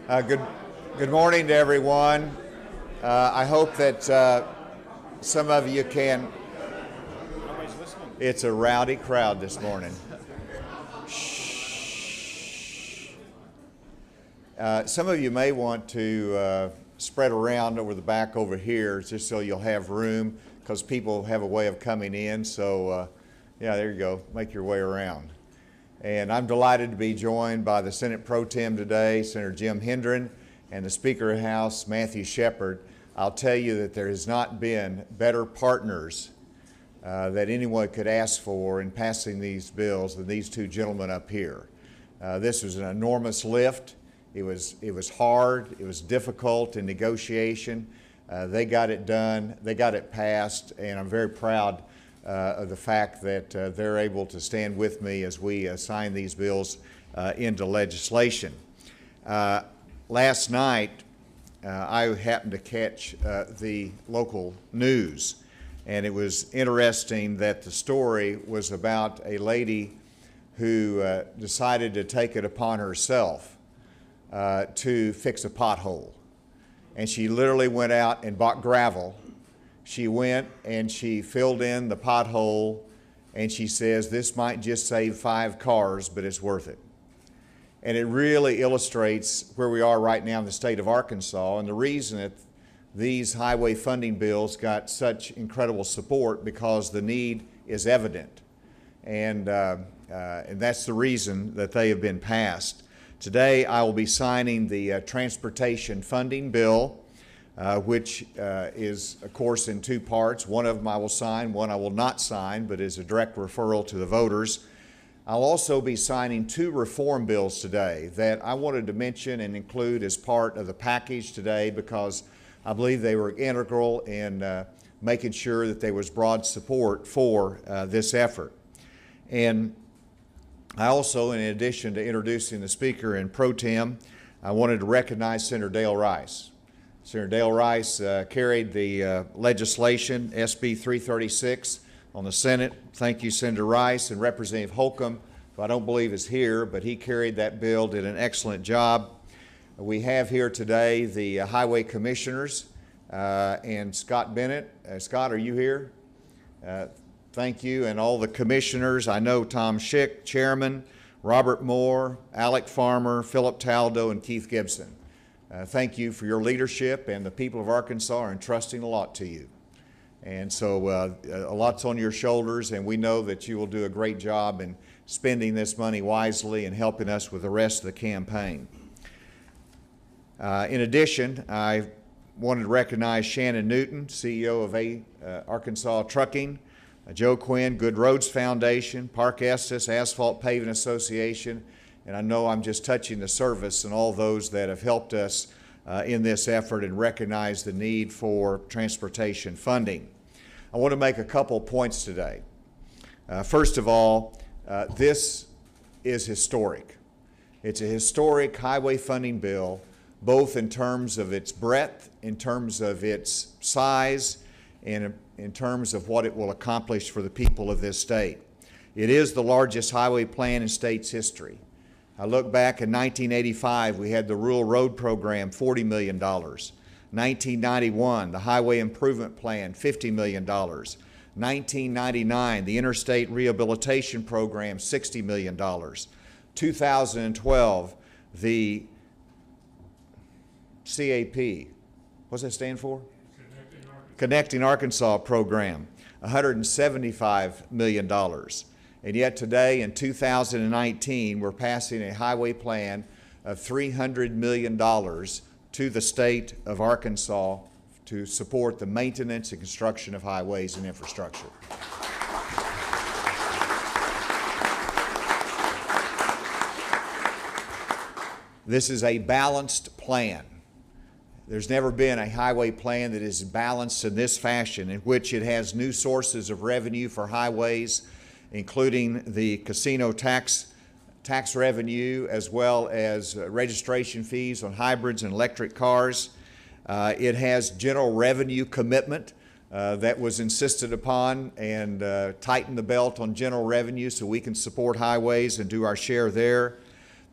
Good morning to everyone. I hope that some of you can. Nobody's listening. It's a rowdy crowd this morning. Shh. Some of you may want to spread around over the back over here just so you'll have room, because people have a way of coming in. So, yeah, there you go. Make your way around. And I'm delighted to be joined by the Senate Pro Tem today, Senator Jim Hendren, and the Speaker of the House, Matthew Shepard. I'll tell you that there has not been better partners that anyone could ask for in passing these bills than these two gentlemen up here. This was an enormous lift. It was hard. It was difficult in negotiation. They got it done. They got it passed, and I'm very proud of the fact that they're able to stand with me as we sign these bills into legislation. Last night, I happened to catch the local news, and it was interesting that the story was about a lady who decided to take it upon herself to fix a pothole. And she literally went out and bought gravel. She went and she filled in the pothole, and she says, this might just save 5 cars, but it's worth it. And it really illustrates where we are right now in the state of Arkansas, and the reason that these highway funding bills got such incredible support, because the need is evident. And that's the reason that they have been passed. Today I will be signing the transportation funding bill, which is, of course, in 2 parts. One of them I will sign, one I will not sign, but is a direct referral to the voters. I'll also be signing 2 reform bills today that I wanted to mention and include as part of the package today, because I believe they were integral in making sure that there was broad support for this effort. And I also, in addition to introducing the Speaker and Pro Tem, I wanted to recognize Senator Dale Rice. Senator Dale Rice carried the legislation, SB 336, on the Senate. Thank you, Senator Rice, and Representative Holcomb, who I don't believe is here, but he carried that bill, did an excellent job. We have here today the Highway Commissioners and Scott Bennett. Scott, are you here? Thank you, and all the commissioners. I know Tom Schick, Chairman, Robert Moore, Alec Farmer, Philip Taldo, and Keith Gibson. Thank you for your leadership, and the people of Arkansas are entrusting a lot to you. And so a lot's on your shoulders, and we know that you will do a great job in spending this money wisely and helping us with the rest of the campaign. In addition, I wanted to recognize Shannon Newton, CEO of Arkansas Trucking, Joe Quinn, Good Roads Foundation, Park Estes, Asphalt Paving Association, and I know I'm just touching the surface, and all those that have helped us in this effort and recognize the need for transportation funding. I want to make a couple points today. First of all, this is historic. It's a historic highway funding bill, both in terms of its breadth, in terms of its size, and in terms of what it will accomplish for the people of this state. It is the largest highway plan in state's history. I look back in 1985, we had the Rural Road Program, $40 million. 1991, the Highway Improvement Plan, $50 million. 1999, the Interstate Rehabilitation Program, $60 million. 2012, the CAP, what's that stand for? Connecting Arkansas program, $175 million. And yet today, in 2019, we're passing a highway plan of $300 million to the state of Arkansas to support the maintenance and construction of highways and infrastructure. This is a balanced plan. There's never been a highway plan that is balanced in this fashion, in which it has new sources of revenue for highways, including the casino tax revenue, as well as registration fees on hybrids and electric cars. It has general revenue commitment that was insisted upon, and tighten the belt on general revenue so we can support highways and do our share there.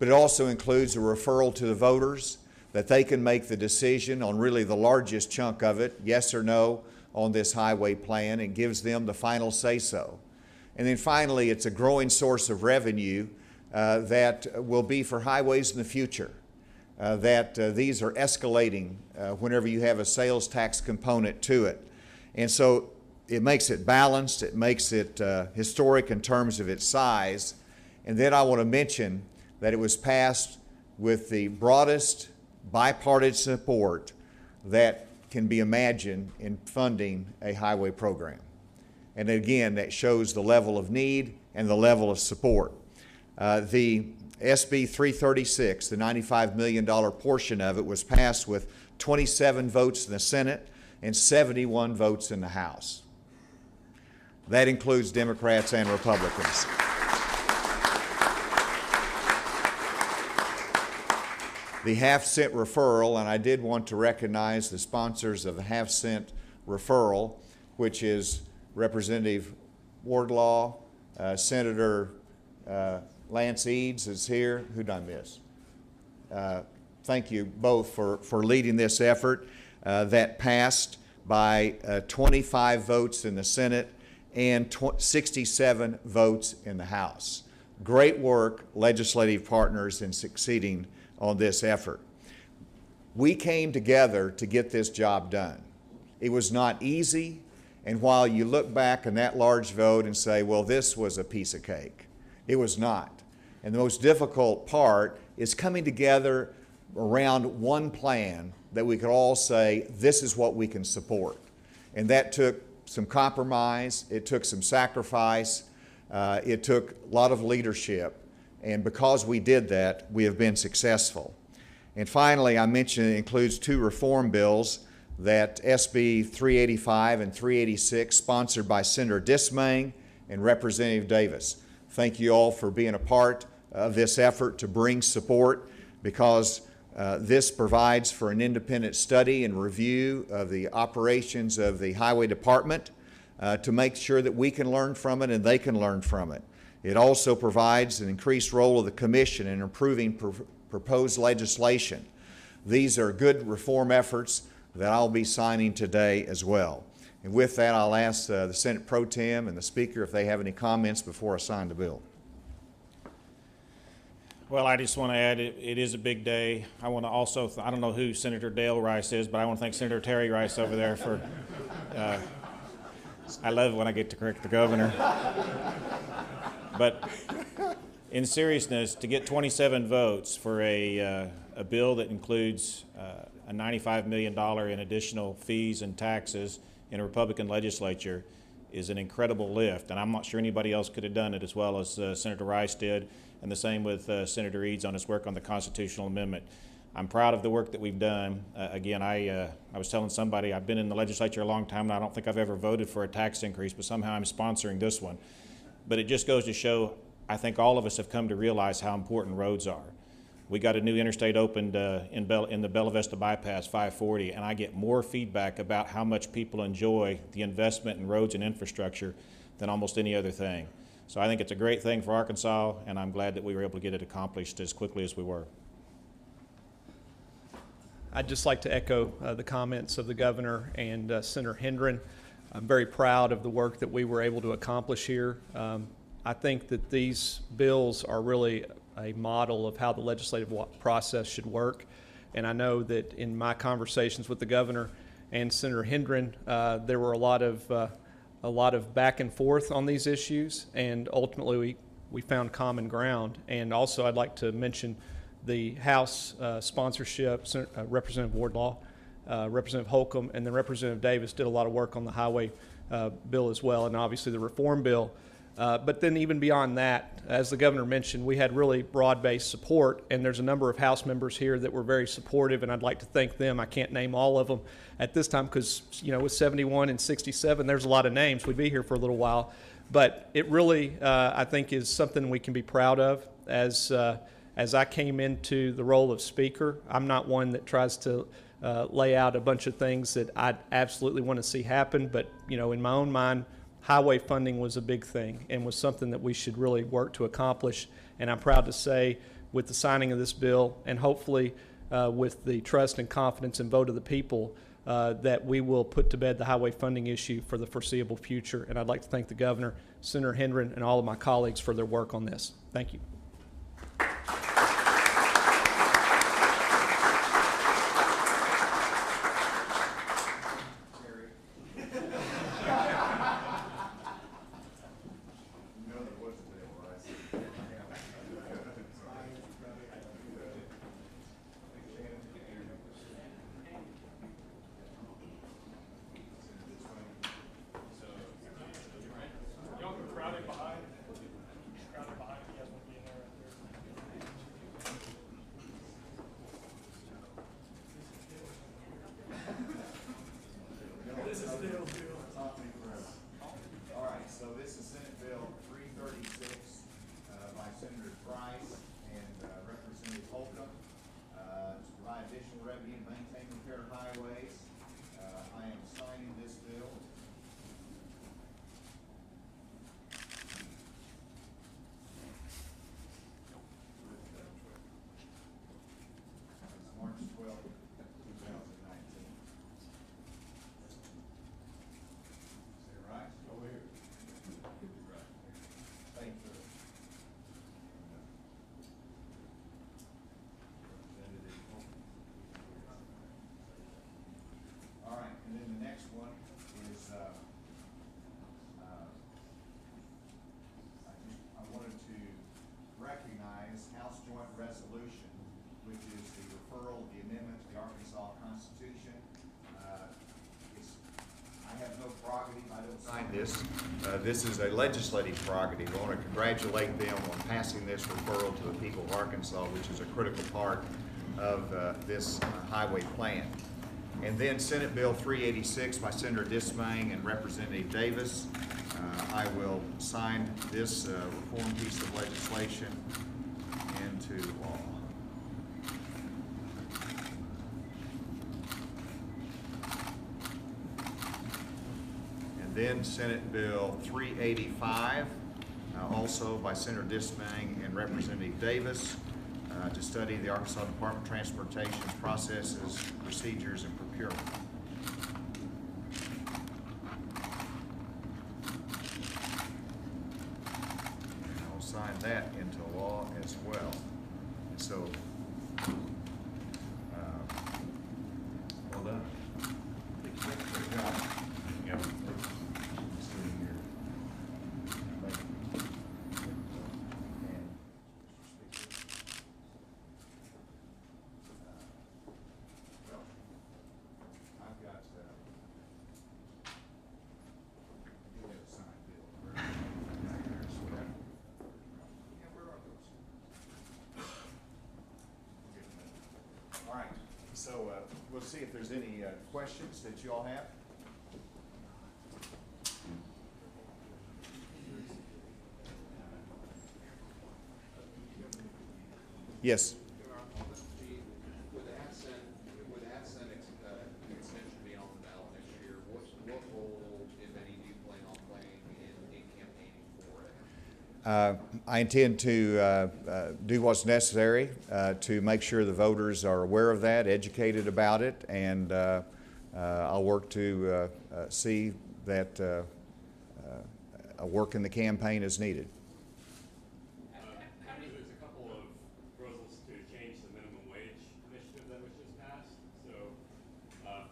But it also includes a referral to the voters that they can make the decision on really the largest chunk of it, yes or no, on this highway plan, and gives them the final say-so. And then finally, it's a growing source of revenue that will be for highways in the future. These are escalating whenever you have a sales tax component to it. And so it makes it balanced, it makes it historic in terms of its size. And then I want to mention that it was passed with the broadest bipartisan support that can be imagined in funding a highway program. And again, that shows the level of need and the level of support. The SB 336, the $95 million portion of it, was passed with 27 votes in the Senate and 71 votes in the House. That includes Democrats and Republicans. The half-cent referral, and I did want to recognize the sponsors of the half-cent referral, which is Representative Wardlaw, Senator Lance Eads is here. Who did I miss? Thank you both for leading this effort that passed by 25 votes in the Senate and 67 votes in the House. Great work, legislative partners, in succeeding on this effort. We came together to get this job done. It was not easy, and while you look back on that large vote and say, well, this was a piece of cake, it was not. And the most difficult part is coming together around one plan that we could all say, this is what we can support. And that took some compromise, it took some sacrifice, it took a lot of leadership. And because we did that, we have been successful. And finally, I mentioned it includes two reform bills, that SB 385 and 386, sponsored by Senator Dismang and Representative Davis. Thank you all for being a part of this effort to bring support, because this provides for an independent study and review of the operations of the Highway Department to make sure that we can learn from it and they can learn from it. It also provides an increased role of the Commission in improving proposed legislation. These are good reform efforts that I'll be signing today as well. And with that, I'll ask the Senate Pro Tem and the Speaker if they have any comments before I sign the bill. Well, I just want to add, it is a big day. I want to also, I don't know who Senator Dale Rice is, but I want to thank Senator Terry Rice over there for, I love when I get to correct the governor. But in seriousness, to get 27 votes for a bill that includes a $95 million in additional fees and taxes in a Republican legislature is an incredible lift. And I'm not sure anybody else could have done it as well as Senator Rice did, and the same with Senator Eads on his work on the constitutional amendment. I'm proud of the work that we've done. Again, I was telling somebody, I've been in the legislature a long time, and I don't think I've ever voted for a tax increase, but somehow I'm sponsoring this one. But it just goes to show, I think all of us have come to realize how important roads are. We got a new interstate opened in the Bella Vista Bypass 540, and I get more feedback about how much people enjoy the investment in roads and infrastructure than almost any other thing. So I think it's a great thing for Arkansas, and I'm glad that we were able to get it accomplished as quickly as we were. I'd just like to echo the comments of the governor and Senator Hendren. I'm very proud of the work that we were able to accomplish here. I think that these bills are really a model of how the legislative process should work. And I know that in my conversations with the governor and Senator Hendren, there were a lot of back and forth on these issues, and ultimately we found common ground. And also I'd like to mention the House sponsorship. Representative Wardlaw, Representative Holcomb, and then Representative Davis did a lot of work on the highway bill as well, and obviously the reform bill. But then even beyond that, as the governor mentioned, we had really broad-based support, and there's a number of House members here that were very supportive, and I'd like to thank them. I can't name all of them at this time because, you know, with 71 and 67, there's a lot of names. We'd be here for a little while. But it really, I think, is something we can be proud of. As I came into the role of Speaker, I'm not one that tries to lay out a bunch of things that I absolutely want to see happen, but, you know, in my own mind, highway funding was a big thing and was something that we should really work to accomplish. And I'm proud to say, with the signing of this bill and hopefully with the trust and confidence and vote of the people, that we will put to bed the highway funding issue for the foreseeable future. And I'd like to thank the governor, Senator Hendren, and all of my colleagues for their work on this. Thank you. Additional revenue to maintain and repair highways. I am signing this bill. It's March 12th, 2019. Is that right? Over here. Thank you. All right, and then the next one is, I wanted to recognize House Joint Resolution, which is the referral, the amendment to the Arkansas Constitution. I have no prerogative, I don't sign this. This is a legislative prerogative. I want to congratulate them on passing this referral to the people of Arkansas, which is a critical part of this highway plan. And then Senate Bill 386 by Senator Dismang and Representative Davis. I will sign this reform piece of legislation into law. And then Senate Bill 385, also by Senator Dismang and Representative Davis, to study the Arkansas Department of Transportation's processes, procedures, and procurement. And I'll sign that into law as well. So, well done. Good job. Yep. All right, so we'll see if there's any questions that you all have. Yes. With Asa extension being on the ballot next year, what role, if any, do you plan on playing in campaigning for it? I intend to do what's necessary to make sure the voters are aware of that, educated about it, and I'll work to see that a work in the campaign is needed. There's a couple of proposals to change the minimum wage initiative that was just passed. So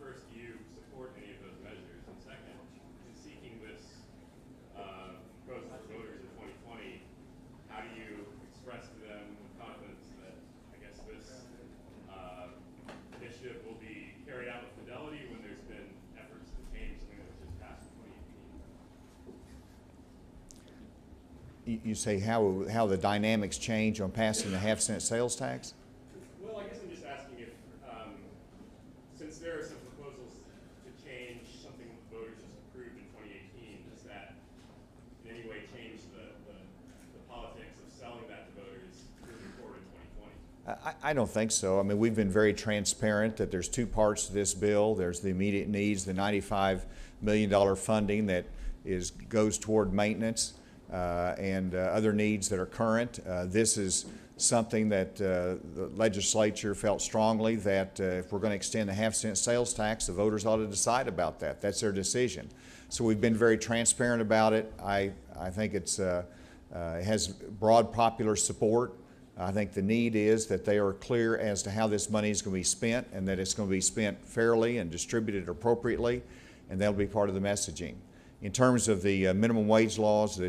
first, do you support any of those measures? And second, in seeking this proposal for voters in 2020, how do you express to them with confidence that, I guess, this initiative will be carried out with fidelity when there's been efforts to change something that was just passed in 2018? You say how the dynamics change on passing the half-cent sales tax? Well, I guess I'm just asking if, since there are some proposals to change something the voters just approved in 2018, does that in any way change the politics of selling that to voters moving forward in 2020? I don't think so. I mean, we've been very transparent that there's two parts to this bill. There's the immediate needs, the $95 million funding that goes toward maintenance and other needs that are current. This is something that the legislature felt strongly that if we're going to extend the half-cent sales tax, the voters ought to decide about that. That's their decision. So we've been very transparent about it. I think it has broad popular support. I think the need is that they are clear as to how this money is going to be spent and that it's going to be spent fairly and distributed appropriately, and that'll be part of the messaging. In terms of the minimum wage laws,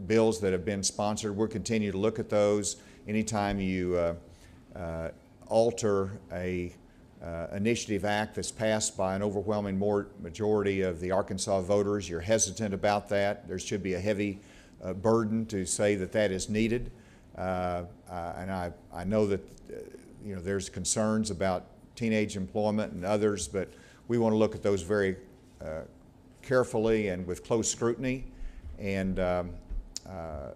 bills that have been sponsored, we'll continue to look at those. Anytime you alter a initiative act that's passed by an overwhelming majority of the Arkansas voters, you're hesitant about that. There should be a heavy burden to say that that is needed. And I know that there's concerns about teenage employment and others, but we want to look at those very carefully and with close scrutiny. And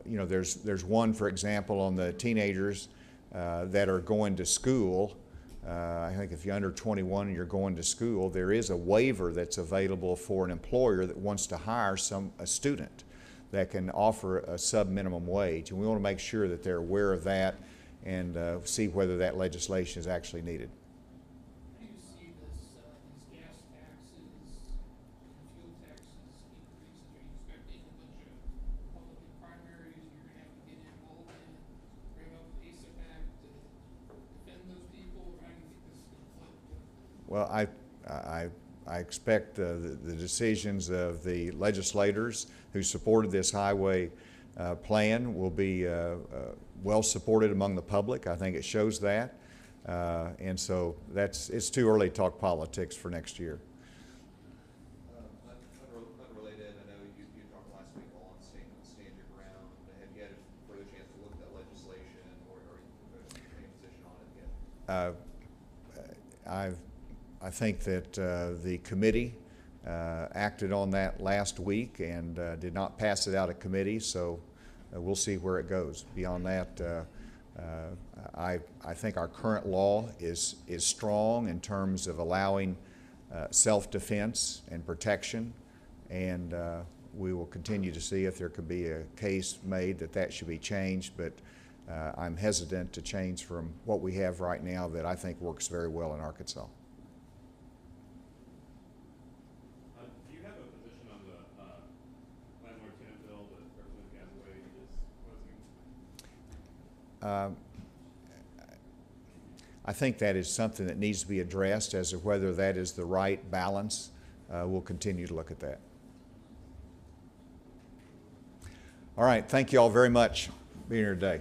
there's one, for example, on the teenagers that are going to school. I think if you're under 21 and you're going to school, there is a waiver that's available for an employer that wants to hire a student that can offer a sub-minimum wage. And we want to make sure that they're aware of that and see whether that legislation is actually needed. How do you see these gas taxes and fuel taxes increases? Are you expecting a bunch of Republican primaries you're going to have to get involved in, bring up the Asa Act to defend those people? Or how do you think this is going to flip? Well, I expect the decisions of the legislators who supported this highway plan will be well supported among the public. I think it shows that. And so it's too early to talk politics for next year. Unrelated, I know you talked last week on stand your ground. Have you had a further chance to look at that legislation, or are you taking a position on it yet? I think that the committee acted on that last week and did not pass it out of committee, so we'll see where it goes. Beyond that, I think our current law is strong in terms of allowing self-defense and protection, and we will continue to see if there could be a case made that should be changed, but I'm hesitant to change from what we have right now that I think works very well in Arkansas. I think that is something that needs to be addressed. As to whether that is the right balance, we'll continue to look at that. All right, thank you all very much for being here today.